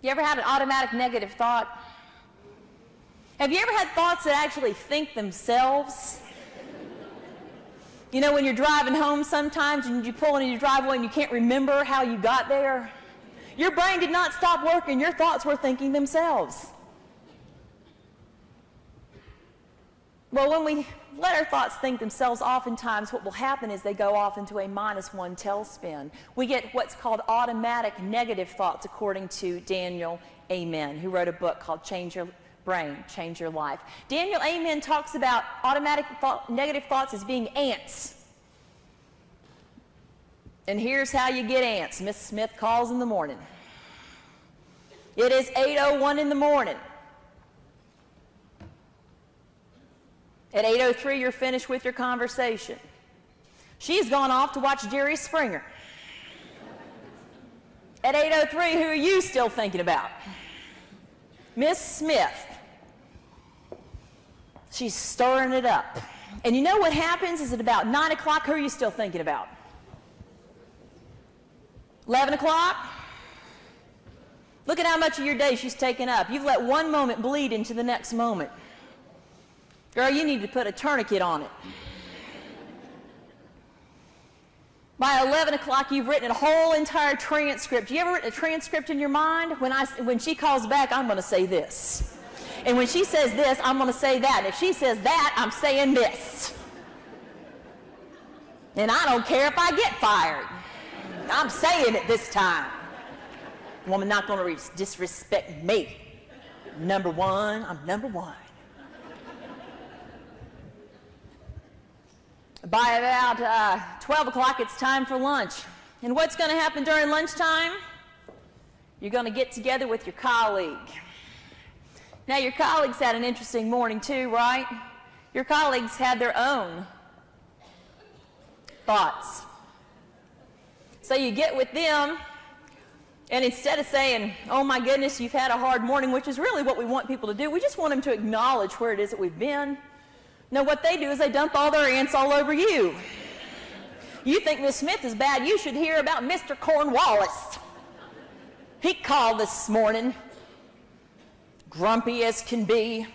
You ever had an automatic negative thought? Have you ever had thoughts that actually think themselves? You know, when you're driving home sometimes and you pull into your driveway and you can't remember how you got there? Your brain did not stop working. Your thoughts were thinking themselves. Well, when we let our thoughts think themselves, oftentimes what will happen is they go off into a -1 tailspin. We get what's called automatic negative thoughts, according to Daniel Amen, who wrote a book called Change Your Brain, Change Your Life. Daniel Amen talks about automatic negative thoughts as being ants. And here's how you get ants. Miss Smith calls in the morning. It is 8:01 in the morning. At 8:03, you're finished with your conversation. She's gone off to watch Jerry Springer. At 8:03, who are you still thinking about? Miss Smith. She's stirring it up. And you know what happens is at about 9 o'clock, who are you still thinking about? 11 o'clock? Look at how much of your day she's taken up. You've let one moment bleed into the next moment. Girl, you need to put a tourniquet on it. By 11 o'clock, you've written a whole entire transcript. You ever written a transcript in your mind? When she calls back, I'm going to say this. And when she says this, I'm going to say that. And if she says that, I'm saying this. And I don't care if I get fired. I'm saying it this time. Woman not going to disrespect me. Number one, I'm number one. By about 12 o'clock, it's time for lunch. And what's going to happen during lunchtime? You're going to get together with your colleague. Now, your colleagues had an interesting morning too, right? Your colleagues had their own thoughts. So you get with them, and instead of saying, oh my goodness, you've had a hard morning, which is really what we want people to do, we just want them to acknowledge where it is that we've been. No, what they do is they dump all their ants all over you. You think Miss Smith is bad, you should hear about Mr. Cornwallis. He called this morning, grumpy as can be.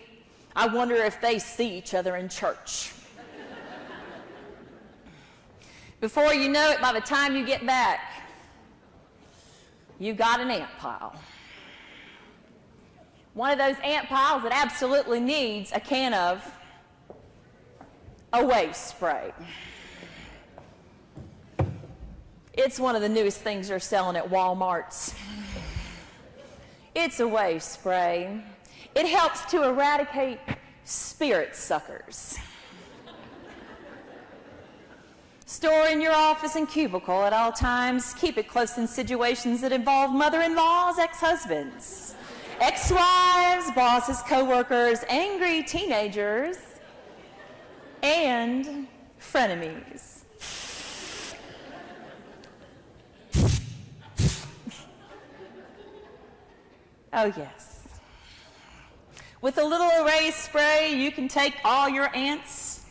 I wonder if they see each other in church. Before you know it, by the time you get back, you got an ant pile. One of those ant piles that absolutely needs a can of away spray. It's one of the newest things they're selling at Walmart's. It's away spray. It helps to eradicate spirit suckers. Store in your office and cubicle at all times. Keep it close in situations that involve mother-in-laws, ex-husbands, ex-wives, bosses, co-workers, angry teenagers, and frenemies. Oh, yes. With a little erase spray, you can take all your ants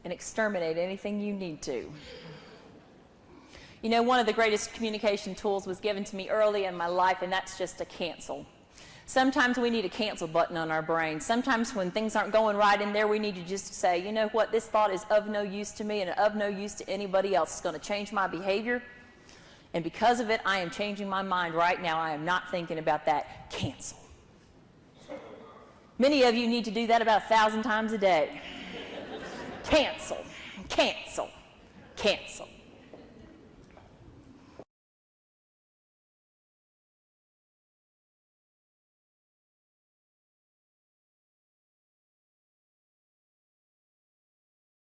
and exterminate anything you need to. You know, one of the greatest communication tools was given to me early in my life, and that's just to cancel. Sometimes we need a cancel button on our brain. Sometimes when things aren't going right in there, we need to just say, you know what, this thought is of no use to me and of no use to anybody else. It's going to change my behavior, and because of it, I am changing my mind right now. I am not thinking about that. Cancel. Many of you need to do that about 1,000 times a day. Cancel, cancel, cancel.